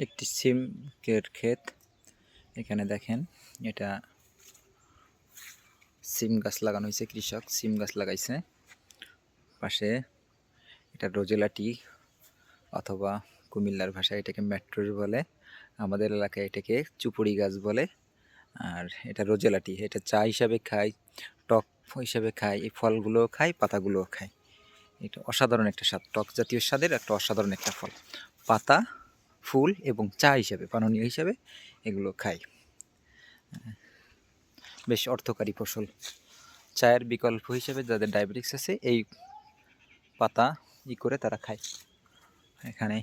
একটি সিমের ক্ষেত। এখানে দেখেন এটা সিম গাছ লাগানো হয়েছে, কৃষক সিম গাছ লাগাইছে। পাশে এটা রোজেলাটি অথবা কুমিল্লার ভাষায় এটাকে মেট্রোর বলে, আমাদের এলাকায় এটাকে চুপুড়ি গাছ বলে। আর এটা রোজেলাটি, এটা চা হিসাবে খায়, টক হিসাবে খায়, এই ফলগুলোও খায়, পাতাগুলোও খায়। এটা অসাধারণ একটা স্বাদ, টক জাতীয় স্বাদের একটা অসাধারণ একটা ফল। পাতা, ফুল এবং চা হিসাবে, পাননীয় হিসাবে এগুলো খায়। বেশ অর্থকারী ফসল। চায়ের বিকল্প হিসেবে যাদের ডায়াবেটিস আছে এই পাতা করে তারা খায়। এখানে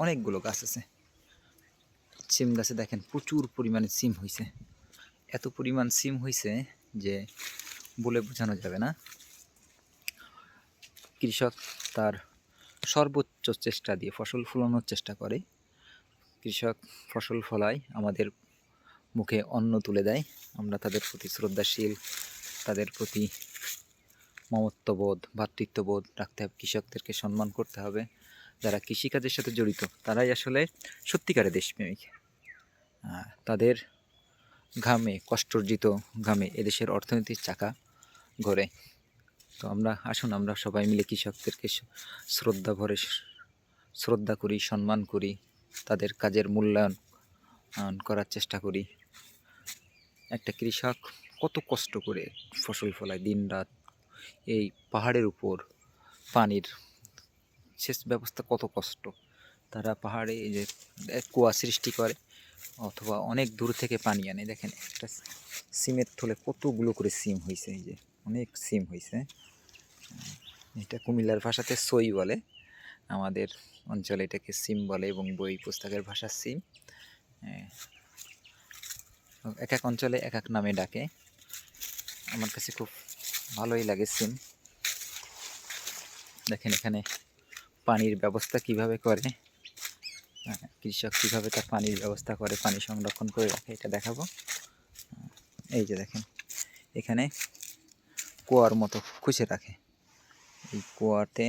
অনেকগুলো গাছ আছে। সিম গাছে দেখেন প্রচুর পরিমাণে সিম হয়েছে। এত পরিমাণ সিম হয়েছে যে বলে বোঝানো যাবে না। কৃষক তার সর্বোচ্চ চেষ্টা দিয়ে ফসল ফলানোর চেষ্টা করে। কৃষক ফসল ফলায়, আমাদের মুখে অন্ন তুলে দেয়। আমরা তাদের প্রতি শ্রদ্ধাশীল, তাদের প্রতি মমত্ববোধ, ভ্রাতৃত্ববোধ রাখতে হবে। কৃষকদেরকে সম্মান করতে হবে। যারা কৃষিকাজের সাথে জড়িত তারাই আসলে সত্যিকারের দেশপ্রেমিক। তাদের ঘামে, কষ্টার্জিত ঘামে এদেশের অর্থনীতির চাকা ঘোরে। তো আসুন আমরা সবাই মিলে কৃষকদেরকে শ্রদ্ধা ভরে শ্রদ্ধা করি, সম্মান করি, তাদের কাজের মূল্যায়ন করার চেষ্টা করি। একটা কৃষক কত কষ্ট করে ফসল ফলায় দিন রাত। এই পাহাড়ের উপর পানির সেচ ব্যবস্থা কত কষ্ট। তারা পাহাড়ে এই যে কুয়া সৃষ্টি করে অথবা অনেক দূর থেকে পানি আনে। দেখেন একটা সিমের থলে কতগুলো করে সিম হয়েছে, এই যে অনেক সিম হয়েছে। এটা কুমিল্লার ভাষাতে সই বলে, আমাদের অঞ্চলে এটাকে সিম বলে এবং বই পুস্তকের ভাষা সিম। এক এক অঞ্চলে এক এক নামে ডাকে। আমার কাছে খুব ভালোই লাগে সিম। দেখেন এখানে পানির ব্যবস্থা কিভাবে করে, কৃষক কীভাবে তার পানির ব্যবস্থা করে, পানি সংরক্ষণ করে রাখে, এটা দেখাবো। এই যে দেখেন এখানে কুয়ার মতো খুঁজে রাখে, এই কুয়াতে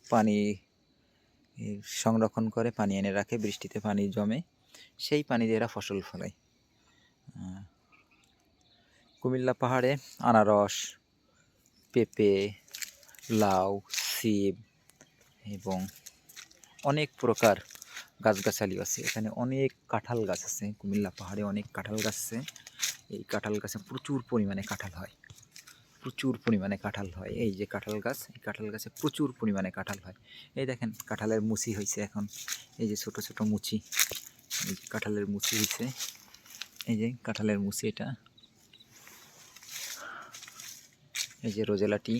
পানি সংরক্ষণ করে, পানি এনে রাখে, বৃষ্টিতে পানি জমে, সেই পানি দিয়ে এরা ফসল ফলায়। কুমিল্লা পাহাড়ে আনারস, পেঁপে, লাউ, সিম এবং অনেক প্রকার গাছগাছালি আছে। এখানে অনেক কাঁঠাল গাছ আছে। কুমিল্লা পাহাড়ে অনেক কাঁঠাল গাছ আছে। এই কাঁঠাল গাছে প্রচুর পরিমাণে কাঁঠাল হয়, প্রচুর পরিমাণে কাঁঠাল হয়। এই যে কাঁঠাল গাছ, এই কাঁঠাল গাছে প্রচুর পরিমাণে কাঁঠাল হয়। এই দেখেন কাঁঠালের মুচি হয়েছে এখন, এই যে ছোট ছোট মুচি, এই যে কাঁঠালের মুচি হয়েছে, এই যে কাঁঠালের মুচি। এটা এই যে রোজেলাটি,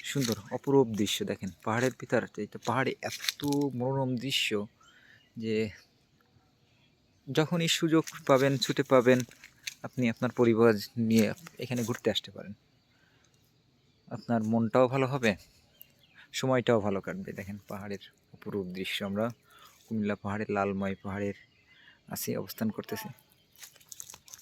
সুন্দর অপরূপ দৃশ্য। দেখেন পাহাড়ের ভিতর, এটা পাহাড়ে এত মনোরম দৃশ্য যে যখনই সুযোগ পাবেন, ছুটে পাবেন, আপনি আপনার পরিবার নিয়ে এখানে ঘুরতে আসতে পারেন। আপনার মনটাও ভালো হবে, সময়টাও ভালো কাটবে। দেখেন পাহাড়ের অপরূপ দৃশ্য। আমরা কুমিল্লা পাহাড়ের লালময় পাহাড়ের আছি, অবস্থান করতেছি।